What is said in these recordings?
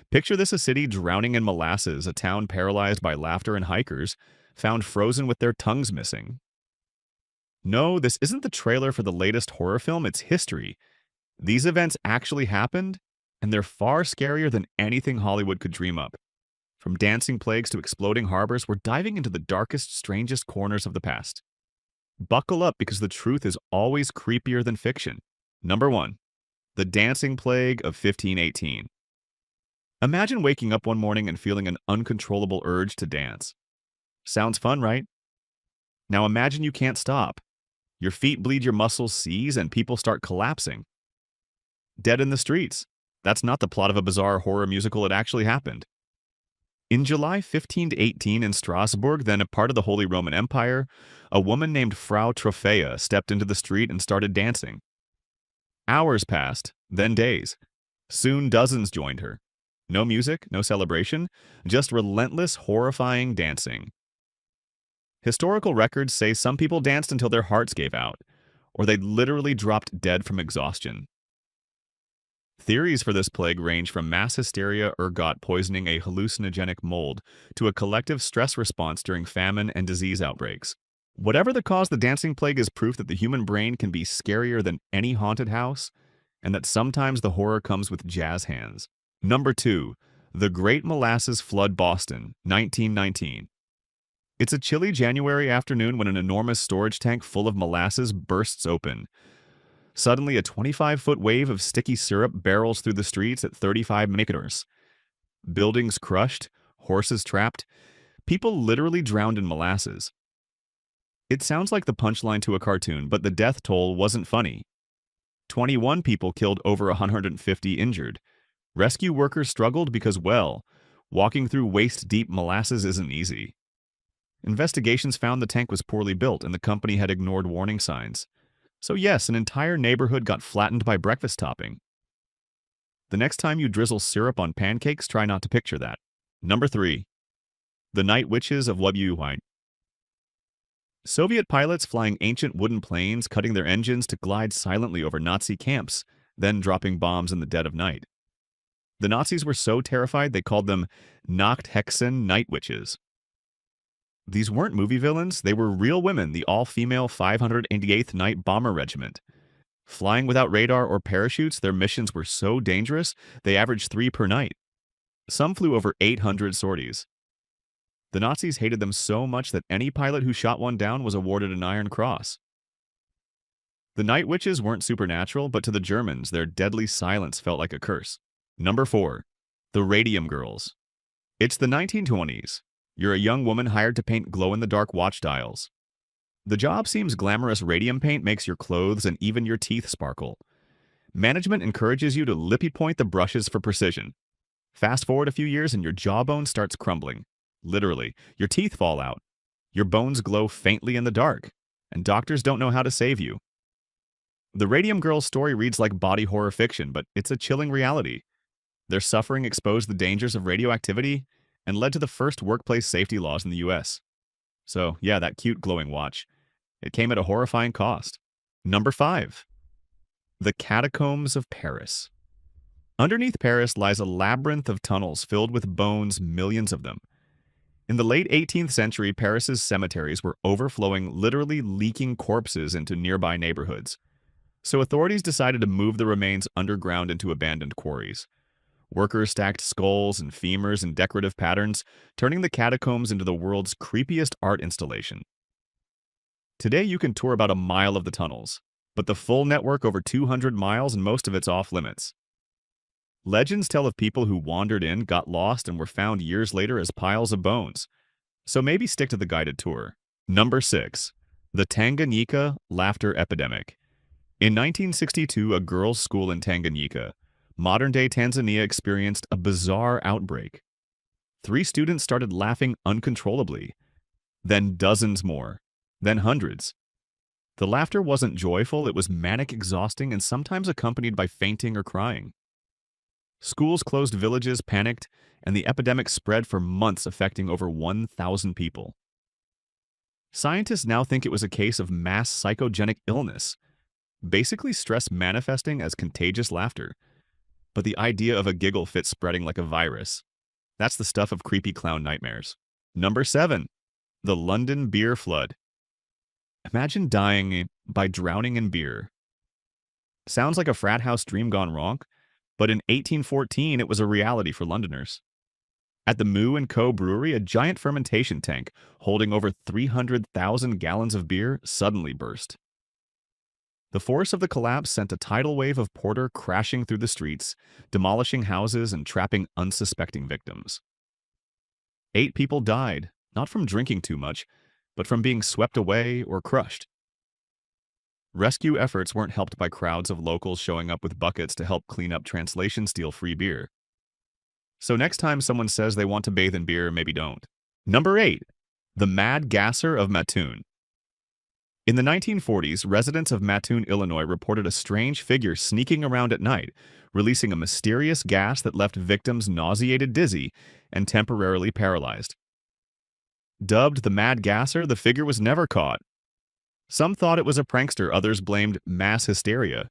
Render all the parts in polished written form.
Picture this: a city drowning in molasses, a town paralyzed by laughter, and hikers found frozen with their tongues missing. No, this isn't the trailer for the latest horror film, it's history. These events actually happened, and they're far scarier than anything Hollywood could dream up. From dancing plagues to exploding harbors, we're diving into the darkest, strangest corners of the past. Buckle up because the truth is always creepier than fiction. Number 1. The Dancing Plague of 1518. Imagine waking up one morning and feeling an uncontrollable urge to dance. Sounds fun, right? Now imagine you can't stop. Your feet bleed, your muscles seize, and people start collapsing. Dead in the streets. That's not the plot of a bizarre horror musical, it actually happened. In July 1518 in Strasbourg, then a part of the Holy Roman Empire, a woman named Frau Trophaea stepped into the street and started dancing. Hours passed, then days. Soon dozens joined her. No music, no celebration, just relentless, horrifying dancing. Historical records say some people danced until their hearts gave out, or they literally dropped dead from exhaustion. Theories for this plague range from mass hysteria, ergot poisoning a hallucinogenic mold, to a collective stress response during famine and disease outbreaks. Whatever the cause, the dancing plague is proof that the human brain can be scarier than any haunted house, and that sometimes the horror comes with jazz hands. Number 2. The Great Molasses Flood, Boston, 1919. It's a chilly January afternoon when an enormous storage tank full of molasses bursts open. Suddenly, a 25-foot wave of sticky syrup barrels through the streets at 35 mph. Buildings crushed, horses trapped, people literally drowned in molasses. It sounds like the punchline to a cartoon, but the death toll wasn't funny. 21 people killed, over 150 injured. Rescue workers struggled because, well, walking through waist-deep molasses isn't easy. Investigations found the tank was poorly built and the company had ignored warning signs. So yes, an entire neighborhood got flattened by breakfast topping. The next time you drizzle syrup on pancakes, try not to picture that. Number 3. The Night Witches of WWII. Soviet pilots flying ancient wooden planes, cutting their engines to glide silently over Nazi camps, then dropping bombs in the dead of night. The Nazis were so terrified they called them Nachthexen, night witches. These weren't movie villains, they were real women, the all-female 588th Night Bomber Regiment. Flying without radar or parachutes, their missions were so dangerous, they averaged 3 per night. Some flew over 800 sorties. The Nazis hated them so much that any pilot who shot one down was awarded an Iron Cross. The Night Witches weren't supernatural, but to the Germans, their deadly silence felt like a curse. Number 4. The Radium Girls. It's the 1920s. You're a young woman hired to paint glow-in-the-dark watch dials. The job seems glamorous. Radium paint makes your clothes and even your teeth sparkle. Management encourages you to lippy point the brushes for precision. Fast forward a few years and your jawbone starts crumbling. Literally, your teeth fall out. Your bones glow faintly in the dark, and doctors don't know how to save you. The Radium Girls story reads like body horror fiction, but it's a chilling reality. Their suffering exposed the dangers of radioactivity and led to the first workplace safety laws in the US. So, yeah, that cute glowing watch. It came at a horrifying cost. Number 5. The Catacombs of Paris. Underneath Paris lies a labyrinth of tunnels filled with bones, millions of them. In the late 18th century, Paris's cemeteries were overflowing, literally leaking corpses into nearby neighborhoods. So authorities decided to move the remains underground into abandoned quarries. Workers stacked skulls and femurs in decorative patterns, turning the catacombs into the world's creepiest art installation. Today you can tour about a mile of the tunnels, but the full network over 200 miles and most of it's off limits. Legends tell of people who wandered in, got lost, and were found years later as piles of bones. So maybe stick to the guided tour. Number 6. The Tanganyika Laughter Epidemic. In 1962, a girls' school in Tanganyika, modern-day Tanzania, experienced a bizarre outbreak. 3 students started laughing uncontrollably, then dozens more, then hundreds. The laughter wasn't joyful, it was manic, exhausting, and sometimes accompanied by fainting or crying. Schools closed, villages panicked, and the epidemic spread for months, affecting over 1,000 people. Scientists now think it was a case of mass psychogenic illness, basically stress manifesting as contagious laughter. but the idea of a giggle fit spreading like a virus. That's the stuff of creepy clown nightmares. Number 7. The London Beer Flood. Imagine dying by drowning in beer. Sounds like a frat house dream gone wrong, but in 1814 it was a reality for Londoners. At the Moo & Co. brewery, a giant fermentation tank holding over 300,000 gallons of beer suddenly burst. The force of the collapse sent a tidal wave of porter crashing through the streets, demolishing houses and trapping unsuspecting victims. 8 people died, not from drinking too much, but from being swept away or crushed. Rescue efforts weren't helped by crowds of locals showing up with buckets to help clean up translation steal free beer. So next time someone says they want to bathe in beer, maybe don't. Number 8. The Mad Gasser of Mattoon. In the 1940s, residents of Mattoon, Illinois reported a strange figure sneaking around at night, releasing a mysterious gas that left victims nauseated, dizzy, and temporarily paralyzed. Dubbed the Mad Gasser, the figure was never caught. Some thought it was a prankster, others blamed mass hysteria.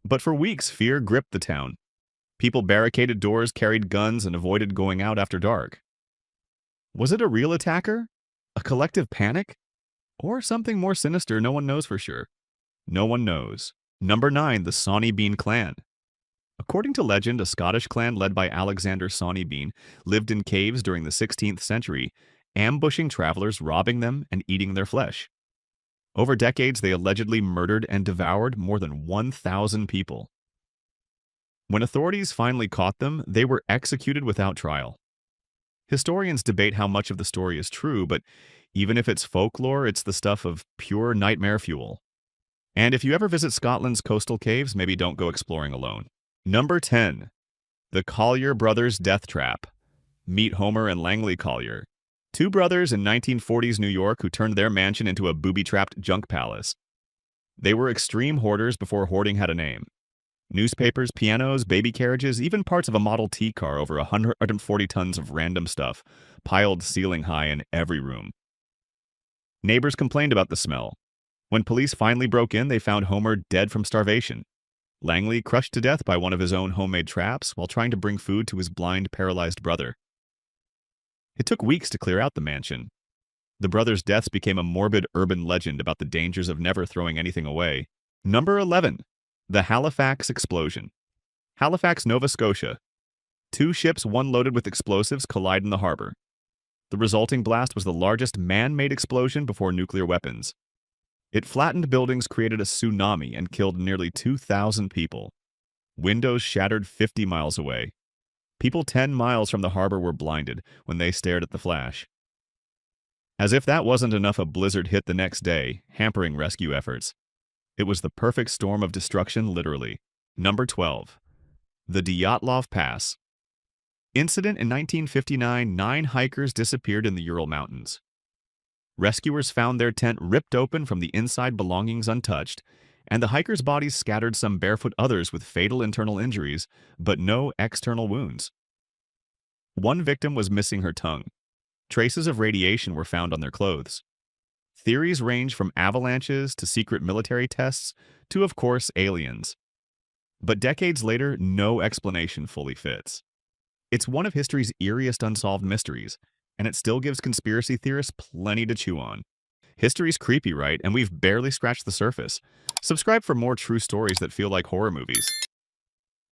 But for weeks, fear gripped the town. People barricaded doors, carried guns, and avoided going out after dark. Was it a real attacker? A collective panic? Or something more sinister no one knows for sure? No one knows. Number 9. The Sawney Bean Clan. According to legend, a Scottish clan led by Alexander Sawney Bean lived in caves during the 16th century, ambushing travelers, robbing them, and eating their flesh. Over decades, they allegedly murdered and devoured more than 1,000 people. When authorities finally caught them, they were executed without trial. Historians debate how much of the story is true, but even if it's folklore, it's the stuff of pure nightmare fuel. And if you ever visit Scotland's coastal caves, maybe don't go exploring alone. Number 10. The Collier Brothers Death Trap. Meet Homer and Langley Collier, 2 brothers in 1940s New York who turned their mansion into a booby-trapped junk palace. They were extreme hoarders before hoarding had a name. Newspapers, pianos, baby carriages, even parts of a Model T car, over 140 tons of random stuff, piled ceiling high in every room. Neighbors complained about the smell. When police finally broke in, they found Homer dead from starvation. Langley crushed to death by one of his own homemade traps while trying to bring food to his blind, paralyzed brother. It took weeks to clear out the mansion. The brothers' deaths became a morbid urban legend about the dangers of never throwing anything away. Number 11. The Halifax Explosion. Halifax, Nova Scotia. 2 ships, one loaded with explosives, collide in the harbor. The resulting blast was the largest man-made explosion before nuclear weapons. It flattened buildings, created a tsunami, and killed nearly 2,000 people. Windows shattered 50 miles away. People 10 miles from the harbor were blinded when they stared at the flash. As if that wasn't enough, a blizzard hit the next day, hampering rescue efforts. It was the perfect storm of destruction, literally. Number 12. The Dyatlov Pass Incident in 1959, 9 hikers disappeared in the Ural Mountains. Rescuers found their tent ripped open from the inside belongings untouched, and the hikers' bodies scattered, some barefoot, others with fatal internal injuries, but no external wounds. One victim was missing her tongue. Traces of radiation were found on their clothes. Theories range from avalanches to secret military tests to, of course, aliens. But decades later, no explanation fully fits. It's one of history's eeriest unsolved mysteries, and it still gives conspiracy theorists plenty to chew on. History's creepy, right? And we've barely scratched the surface. Subscribe for more true stories that feel like horror movies.